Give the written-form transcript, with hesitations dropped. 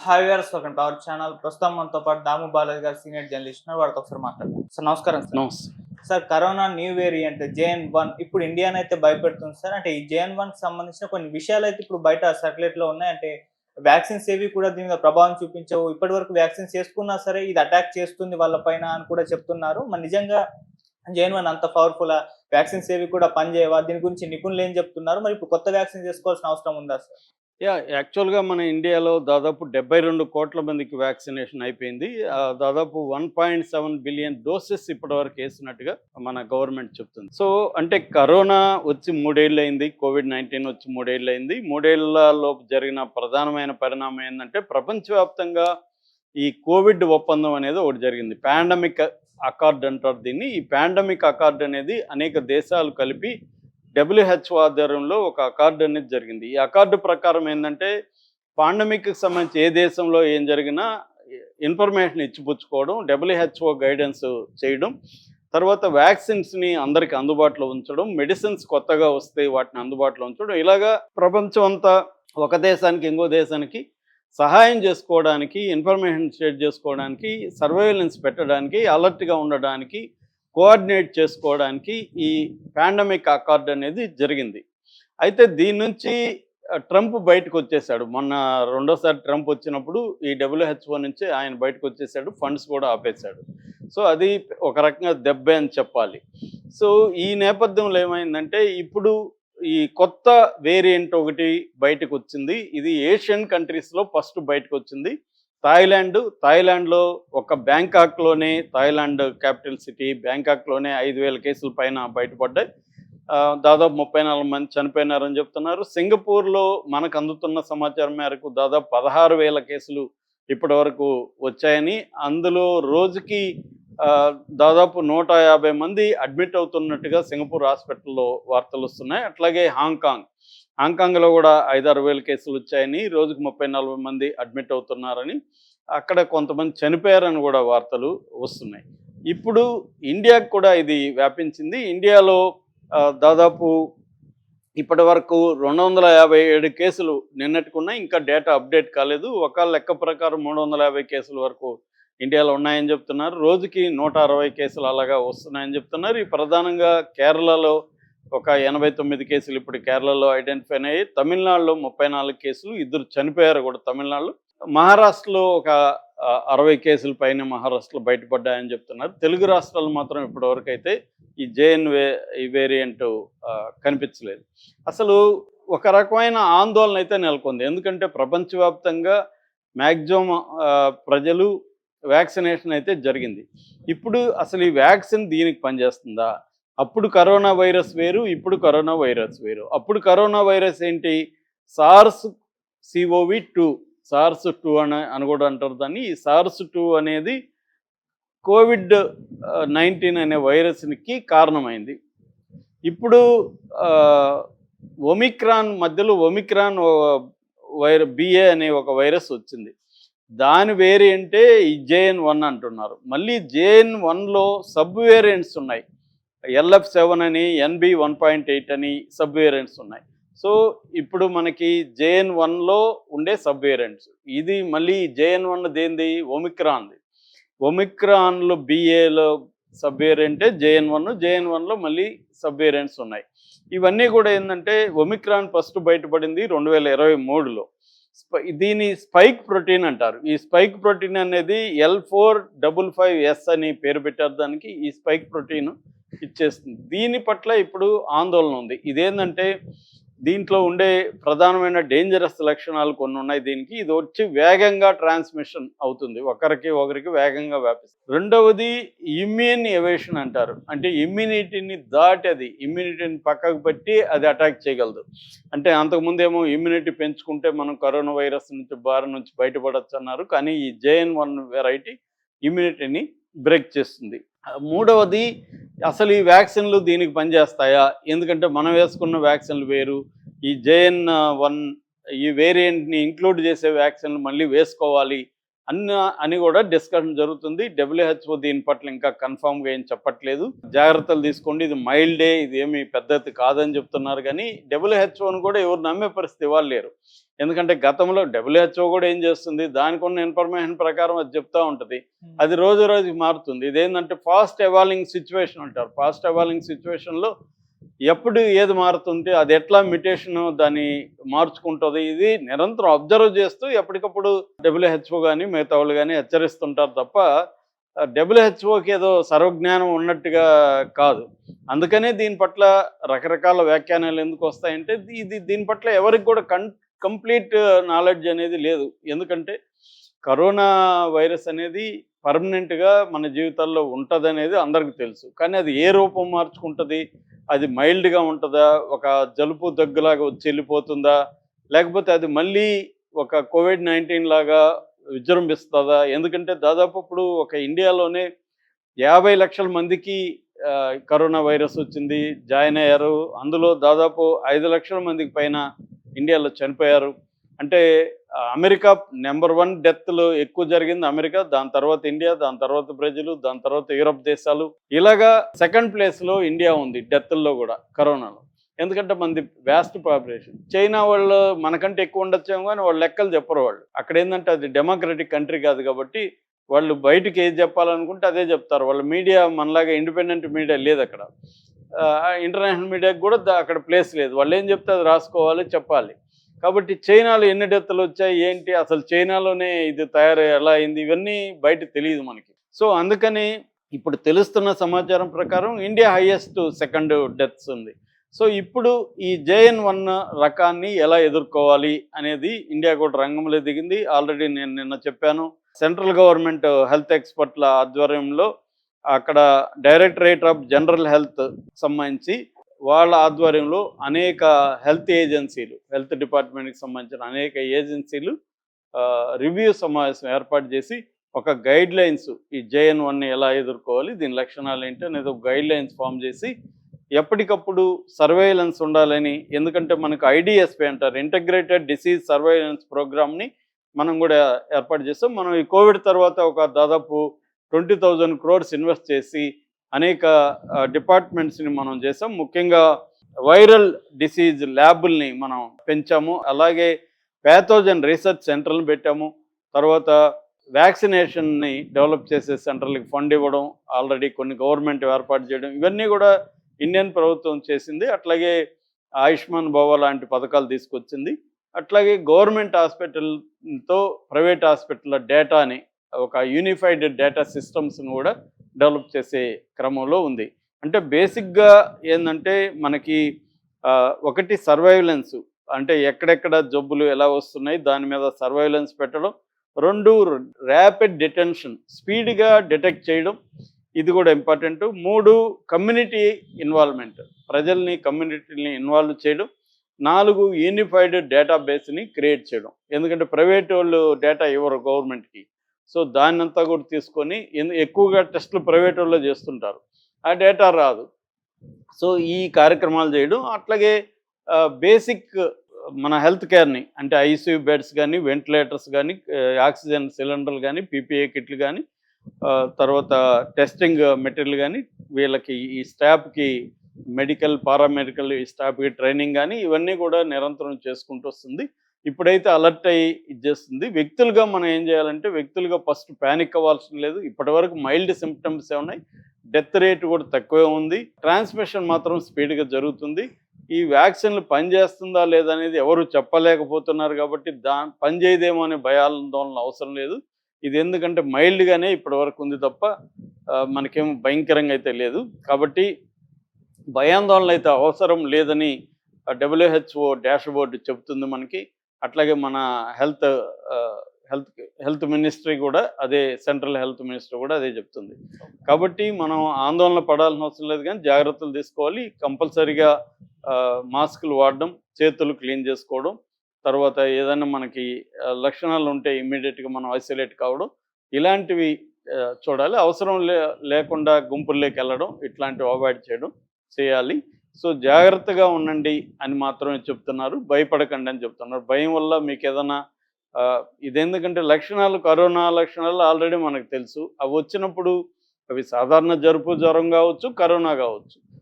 Hi viewers, welcome to our channel. ప్రస్తుతం మనతో పాటు దాము బాలాజీ గారు, సీనియర్ జర్నలిస్ట్ ఉన్నారు. వాడితో ఒకసారి మాట్లాడదాం. సార్ నమస్కారం. సార్ నమస్తే. Sir corona new variant JN.1 ఇప్పుడు ఇండియాని అయితే భయపెడుతుంది సార్. అంటే ఈ JN.1 కి సంబంధించిన కొన్ని విషయాలు అయితే ఇప్పుడు బయట సర్క్యులేట్ లో ఉన్నాయి. అంటే వ్యాక్సిన్స్ ఏవి కూడా దీని మీద ప్రభావం చూపించవు. ఇప్పటి వరకు వ్యాక్సిన్స్ చేసుకున్నా సరే ఇది అటాక్ చేస్తుంది వాళ్ళ పైన అని కూడా చెప్తున్నారు. మరి నిజంగా JN.1 అంత పవర్ఫుల్? వ్యాక్సిన్స్ ఏవి కూడా పనిచేయవా? దీని గురించి నిపుణులు ఏం చెప్తున్నారు? మరి ఇప్పుడు కొత్త వ్యాక్సిన్ చేసుకోవాల్సిన అవసరం ఉందా సార్? యాక్చువల్‌గా మన ఇండియాలో దాదాపు 72 కోట్ల మందికి వ్యాక్సినేషన్ అయిపోయింది. దాదాపు 1.7 బిలియన్ డోసెస్ ఇప్పటివరకు ఏసినట్టుగా మన గవర్నమెంట్ చెప్తుంది. సో, అంటే కరోనా వచ్చి 3 ఏళ్లయింది. కోవిడ్-19 వచ్చి 3 ఏళ్లయింది. 3 ఏళ్లలోపు జరిగిన ప్రధానమైన పరిణామం ఏందంటే, ప్రపంచవ్యాప్తంగా ఈ కోవిడ్ ఒప్పందం అనేది ఒకటి జరిగింది. పాండమిక్ అకార్డ్ అంటారు దీన్ని. ఈ పాండమిక్ అకార్డ్ అనేది అనేక దేశాలు కలిపి WHO ఆధ్వర్యంలో ఒక అకార్డు అనేది జరిగింది. ఈ అకార్డు ప్రకారం ఏంటంటే, పాండమిక్కి సంబంధించి ఏ దేశంలో ఏం జరిగినా ఇన్ఫర్మేషన్ ఇచ్చిపుచ్చుకోవడం, WHO గైడెన్స్ చేయడం, తర్వాత వ్యాక్సిన్స్ని అందరికి అందుబాటులో ఉంచడం, మెడిసిన్స్ కొత్తగా వస్తే వాటిని అందుబాటులో ఉంచడం, ఇలాగా ప్రపంచం అంతా ఒక దేశానికి ఇంకో దేశానికి సహాయం చేసుకోవడానికి, ఇన్ఫర్మేషన్ షేర్ చేసుకోవడానికి, సర్వేలెన్స్ పెట్టడానికి, అలర్ట్గా ఉండడానికి, కోఆర్డినేట్ చేసుకోవడానికి ఈ పాండమిక్ అకార్డ్ అనేది జరిగింది. అయితే దీని నుంచి ట్రంప్ బయటకు వచ్చేసాడు. మొన్న రెండోసారి ట్రంప్ వచ్చినప్పుడు ఈ WHO నుంచి ఆయన బయటకు వచ్చేసాడు. ఫండ్స్ కూడా ఆపేశాడు. సో అది ఒక రకంగా దెబ్బే అని చెప్పాలి. సో ఈ నేపథ్యంలో ఏమైందంటే, ఇప్పుడు ఈ కొత్త వేరియంట్ ఒకటి బయటకు వచ్చింది. ఇది ఏషియన్ కంట్రీస్లో ఫస్ట్ బయటకు వచ్చింది. థాయిలాండ్లో ఒక బ్యాంకాక్లోనే, థాయిలాండ్ క్యాపిటల్ సిటీ బ్యాంకాక్లోనే 5,000 కేసుల పైన బయటపడ్డాయి. దాదాపు 34 మంది చనిపోయినారని చెప్తున్నారు. సింగపూర్లో మనకు అందుతున్న సమాచారం మేరకు దాదాపు 16,000 కేసులు ఇప్పటి వరకు వచ్చాయని, అందులో రోజుకి దాదాపు 150 మంది అడ్మిట్ అవుతున్నట్టుగా సింగపూర్ హాస్పిటల్లో వార్తలు వస్తున్నాయి. అట్లాగే హాంకాంగ్లో కూడా 5-6 వేల కేసులు వచ్చాయని, రోజుకు 30-40 మంది అడ్మిట్ అవుతున్నారని, అక్కడ కొంతమంది చనిపోయారని కూడా వార్తలు వస్తున్నాయి. ఇప్పుడు ఇండియాకు కూడా ఇది వ్యాపించింది. ఇండియాలో దాదాపు ఇప్పటి వరకు 257 కేసులు నిన్నటికున్నాయి. ఇంకా డేటా అప్డేట్ కాలేదు. ఒక లెక్క ప్రకారం 350 కేసుల వరకు ఇండియాలో ఉన్నాయని చెప్తున్నారు. రోజుకి 160 కేసులు అలాగా వస్తున్నాయని చెప్తున్నారు. ఈ ప్రధానంగా కేరళలో ఒక 89 కేసులు ఇప్పుడు కేరళలో ఐడెంటిఫై అయ్యాయి. తమిళనాడులో 34 కేసులు, 2 చనిపోయారు కూడా తమిళనాడులో. మహారాష్ట్రలో ఒక 60 కేసుల పైన మహారాష్ట్రలో బయటపడ్డాయని చెప్తున్నారు. తెలుగు రాష్ట్రాలు మాత్రం ఇప్పటివరకు అయితే ఈ ఈ వేరియంట్ కనిపించలేదు. అసలు ఒక రకమైన ఆందోళన అయితే నెలకొంది. ఎందుకంటే ప్రపంచవ్యాప్తంగా మ్యాక్సిమం ప్రజలు వ్యాక్సినేషన్ అయితే జరిగింది. ఇప్పుడు అసలు ఈ వ్యాక్సిన్ దీనికి పనిచేస్తుందా? అప్పుడు కరోనా వైరస్ వేరు, ఇప్పుడు కరోనా వైరస్ వేరు. అప్పుడు కరోనా వైరస్ ఏంటి? SARS-CoV-2 SARS-2 అని కూడా అంటారు దాన్ని. ఈ SARS-2 అనేది కోవిడ్-19 అనే వైరస్కి కారణమైంది. ఇప్పుడు మధ్యలో ఒమిక్రాన్ BA అనే ఒక వైరస్ వచ్చింది. దాని వేరియంటే ఈ JN.1 అంటున్నారు. మళ్ళీ JN.1లో సబ్ వేరియంట్స్ ఉన్నాయి. LF7 అని, NB1.8 అని సబ్ వేరియంట్స్ ఉన్నాయి. సో ఇప్పుడు మనకి JN.1లో ఉండే సబ్ వేరియంట్స్, ఇది మళ్ళీ JN.1 దేంది? ఒమిక్రాన్లో BAలో సబ్ వేరియంటే JN.1లో మళ్ళీ సబ్ వేరియంట్స్ ఉన్నాయి. ఇవన్నీ కూడా ఏంటంటే, ఒమిక్రాన్ ఫస్ట్ బయటపడింది 2023లో. దీని స్పైక్ ప్రోటీన్ అంటారు. ఈ స్పైక్ ప్రోటీన్ అనేది L455S అని పేరు పెట్టారు దానికి. ఈ స్పైక్ ప్రోటీన్ ఇచ్చేస్తుంది. దీని పట్ల ఇప్పుడు ఆందోళన ఉంది. ఇదేంటంటే, దీంట్లో ఉండే ప్రధానమైన డేంజరస్ లక్షణాలు కొన్ని ఉన్నాయి దీనికి. ఇది వచ్చి వేగంగా ట్రాన్స్మిషన్ అవుతుంది, ఒకరికి వేగంగా వ్యాపిస్తుంది. రెండవది ఇమ్యూన్ ఎవేషన్ అంటారు. అంటే ఇమ్యూనిటీని దాటి, అది ఇమ్యూనిటీని పక్కకు పెట్టి అది అటాక్ చేయగలదు. అంటే అంతకుముందేమో ఇమ్యూనిటీ పెంచుకుంటే మనం కరోనా వైరస్ బారి నుంచి బయటపడచ్చు అన్నారు. కానీ ఈ JN.1 వెరైటీ ఇమ్యూనిటీని బ్రేక్ చేస్తుంది. మూడవది, అసలు ఈ వ్యాక్సిన్లు దీనికి పనిచేస్తాయా? ఎందుకంటే మనం వేసుకున్న వ్యాక్సిన్లు వేరు, ఈ JN.1 ఈ వేరియంట్ని ఇంక్లూడ్ చేసే వ్యాక్సిన్లు మళ్ళీ వేసుకోవాలి అని కూడా డిస్కషన్ జరుగుతుంది. WHO దీని పట్ల ఇంకా కన్ఫామ్గా ఏం చెప్పట్లేదు. జాగ్రత్తలు తీసుకోండి, ఇది మైల్డే, ఇది ఏమి పెద్దది కాదని చెప్తున్నారు. కానీ WHOను కూడా ఎవరు నమ్మే పరిస్థితి ఇవ్వాలి లేరు. ఎందుకంటే గతంలో WHO కూడా ఏం చేస్తుంది, దానికి ఉన్న ఇన్ఫర్మేషన్ ప్రకారం అది చెప్తూ ఉంటుంది. అది రోజు రోజుకి మారుతుంది. ఇదేంటంటే ఫాస్ట్ ఎవాల్వింగ్ సిచ్యువేషన్ అంటారు. ఫాస్ట్ ఎవాల్వింగ్ సిచ్యువేషన్లో ఎప్పుడు ఏది మారుతుంది, అది ఎట్లా మ్యుటేషన్ దాన్ని మార్చుకుంటుంది, ఇది నిరంతరం అబ్జర్వ్ చేస్తూ ఎప్పటికప్పుడు WHO కానీ మిగతా వాళ్ళు కానీ హెచ్చరిస్తుంటారు తప్ప WHO ఏదో సర్వజ్ఞానం ఉన్నట్టుగా కాదు. అందుకనే దీని పట్ల రకరకాల వ్యాఖ్యానాలు ఎందుకు వస్తాయంటే దీని పట్ల ఎవరికి కూడా కంప్లీట్ నాలెడ్జ్ అనేది లేదు. ఎందుకంటే కరోనా వైరస్ అనేది పర్మనెంట్గా మన జీవితాల్లో ఉంటుంది అనేది అందరికీ తెలుసు. కానీ అది ఏ రూపం మార్చుకుంటుంది, అది మైల్డ్గా ఉంటుందా, ఒక జలుబు దగ్గులాగా వచ్చి వెళ్ళిపోతుందా, లేకపోతే అది మళ్ళీ ఒక COVID-19 లాగా విజృంభిస్తుందా? ఎందుకంటే దాదాపు ఇప్పుడు ఒక ఇండియాలోనే 50 లక్షల మందికి కరోనా వైరస్ వచ్చింది, జాయిన్ అయ్యారు. అందులో దాదాపు 5 లక్షల మందికి పైన ఇండియాలో చనిపోయారు. అంటే అమెరికా నెంబర్ 1 డెత్లు ఎక్కువ జరిగింది అమెరికా, దాని తర్వాత ఇండియా, దాని తర్వాత బ్రెజిల్, దాని తర్వాత యూరప్ దేశాలు. ఇలాగా సెకండ్ ప్లేస్లో ఇండియా ఉంది డెత్ల్లో కూడా కరోనాలో. ఎందుకంటే మనది వ్యాస్ట్ పాపులేషన్. చైనా వాళ్ళు మనకంటే ఎక్కువ ఉండొచ్చేమో కానీ వాళ్ళు లెక్కలు చెప్పరు. వాళ్ళు అక్కడ ఏంటంటే అది డెమోక్రటిక్ కంట్రీ కాదు కాబట్టి వాళ్ళు బయటకు ఏది చెప్పాలనుకుంటే అదే చెప్తారు. వాళ్ళ మీడియా మనలాగా ఇండిపెండెంట్ మీడియా లేదు అక్కడ. ఇంటర్నేషనల్ మీడియాకి కూడా అక్కడ ప్లేస్ లేదు. వాళ్ళు ఏం చెప్తే అది రాసుకోవాలి, చెప్పాలి. కాబట్టి చైనాలో ఎన్ని డెత్తులు వచ్చాయి ఏంటి, అసలు చైనాలోనే ఇది ఎలా అయింది, ఇవన్నీ బయట తెలియదు మనకి. సో అందుకని ఇప్పుడు తెలుస్తున్న సమాచారం ప్రకారం ఇండియా హైయెస్ట్ సెకండ్ డెత్స్ ఉంది. సో ఇప్పుడు ఈ JN1 రకాన్ని ఎలా ఎదుర్కోవాలి అనేది ఇండియా కూడా రంగంలో దిగింది. ఆల్రెడీ నేను నిన్న చెప్పాను, సెంట్రల్ గవర్నమెంట్ హెల్త్ ఎక్స్పర్ట్ల ఆధ్వర్యంలో అక్కడ డైరెక్టరేట్ ఆఫ్ జనరల్ హెల్త్ సంబంధించి వాళ్ళ ఆధ్వర్యంలో అనేక హెల్త్ ఏజెన్సీలు, హెల్త్ డిపార్ట్మెంట్కి సంబంధించిన అనేక ఏజెన్సీలు రివ్యూ సమావేశం ఏర్పాటు చేసి ఒక గైడ్ లైన్స్, ఈ JN1ని ఎలా ఎదుర్కోవాలి, దీని లక్షణాలు ఏంటి అనేది ఒక గైడ్ లైన్స్ ఫామ్ చేసి ఎప్పటికప్పుడు సర్వేలెన్స్ ఉండాలని. ఎందుకంటే మనకు IDSP అంటారు, ఇంటగ్రేటెడ్ డిసీజ్ సర్వేలెన్స్ ప్రోగ్రామ్ని మనం కూడా ఏర్పాటు చేస్తాం. మనం ఈ కోవిడ్ తర్వాత ఒక దాదాపు 20,000 crores ఇన్వెస్ట్ చేసి అనేక డిపార్ట్మెంట్స్ని మనం చేసాం. ముఖ్యంగా వైరల్ డిసీజ్ ల్యాబుల్ని మనం పెంచాము. అలాగే ప్యాథోజన్ రీసెర్చ్ సెంటర్లను పెట్టాము. తర్వాత వ్యాక్సినేషన్ని డెవలప్ చేసే సెంటర్లకు ఫండ్ ఇవ్వడం, ఆల్రెడీ కొన్ని గవర్నమెంట్ ఏర్పాటు చేయడం, ఇవన్నీ కూడా ఇండియన్ ప్రభుత్వం చేసింది. అట్లాగే ఆయుష్మాన్ భవ లాంటి పథకాలు తీసుకొచ్చింది. అట్లాగే గవర్నమెంట్ హాస్పిటల్తో ప్రైవేట్ హాస్పిటల్ డేటాని, ఒక యూనిఫైడ్ డేటా సిస్టమ్స్ను కూడా డెవలప్ చేసే క్రమంలో ఉంది. అంటే బేసిక్గా ఏంటంటే మనకి ఒకటి సర్వైలెన్స్, అంటే ఎక్కడెక్కడ జబ్బులు ఎలా వస్తున్నాయి దాని మీద సర్వైలెన్స్ పెట్టడం. 2 ర్యాపిడ్ డిటెన్షన్, స్పీడ్గా డిటెక్ట్ చేయడం, ఇది కూడా ఇంపార్టెంట్. 3 కమ్యూనిటీ ఇన్వాల్వ్మెంట్, ప్రజల్ని కమ్యూనిటీని ఇన్వాల్వ్ చేయడం. 4 యూనిఫైడ్ డేటాబేస్ని క్రియేట్ చేయడం. ఎందుకంటే ప్రైవేట్ వాళ్ళు డేటా ఇవ్వరు గవర్నమెంట్కి. సో దాన్నంతా కూడా తీసుకొని ఎక్కువగా టెస్టులు ప్రైవేట్ వాళ్ళు చేస్తుంటారు, ఆ డేటా రాదు. సో ఈ కార్యక్రమాలు చేయడం. అట్లాగే బేసిక్ మన హెల్త్ కేర్ని, అంటే ICU బెడ్స్ కానీ, వెంటిలేటర్స్ కానీ, ఆక్సిజన్ సిలిండర్లు కానీ, PPE కిట్లు కానీ, తర్వాత టెస్టింగ్ మెటీరియల్ కానీ, వీళ్ళకి ఈ స్టాఫ్కి మెడికల్, పారామెడికల్ ఈ స్టాఫ్కి ట్రైనింగ్ కానీ, ఇవన్నీ కూడా నిరంతరం చేసుకుంటూ వస్తుంది. ఇప్పుడైతే అలర్ట్ అయ్యి ఇచ్చేస్తుంది. వ్యక్తులుగా మనం ఏం చేయాలంటే, వ్యక్తులుగా ఫస్ట్ ప్యానిక్ అవ్వాల్సిన లేదు. ఇప్పటివరకు మైల్డ్ సిమ్టమ్సే ఉన్నాయి, డెత్ రేట్ కూడా తక్కువే ఉంది, ట్రాన్స్మిషన్ మాత్రం స్పీడ్గా జరుగుతుంది. ఈ వ్యాక్సిన్లు పనిచేస్తుందా లేదా అనేది ఎవరు చెప్పలేకపోతున్నారు కాబట్టి పనిచేయదేమో అనే భయాందోళన అవసరం లేదు. ఇది ఎందుకంటే మైల్డ్గానే ఇప్పటివరకు ఉంది తప్ప మనకేం భయంకరంగా అయితే లేదు. కాబట్టి భయాందోళన అయితే అవసరం లేదని WHO డాష్బోర్డ్ చెబుతుంది మనకి. అట్లాగే మన హెల్త్ మినిస్ట్రీ కూడా అదే, సెంట్రల్ హెల్త్ మినిస్ట్రీ కూడా అదే చెప్తుంది. కాబట్టి మనం ఆందోళన పడాల్సిన అవసరం లేదు, కానీ జాగ్రత్తలు తీసుకోవాలి. కంపల్సరీగా మాస్కులు వాడడం, చేతులు క్లీన్ చేసుకోవడం, తర్వాత ఏదైనా మనకి లక్షణాలు ఉంటే ఇమ్మీడియట్గా మనం ఐసోలేట్ కావడం, ఇలాంటివి చూడాలి. అవసరం లేకుండా గుంపుల్లోకి వెళ్ళడం, ఇట్లాంటివి అవాయిడ్ చేయాలి. సో జాగ్రత్తగా ఉండండి అని మాత్రమే చెప్తున్నారు, భయపడకండి అని చెప్తున్నారు. భయం వల్ల మీకు ఏదైనా ఇదెందుకంటే లక్షణాలు కరోనా లక్షణాలు ఆల్రెడీ మనకు తెలుసు. అవి వచ్చినప్పుడు అవి సాధారణ జరుపు జ్వరం కావచ్చు, కరోనా కావచ్చు.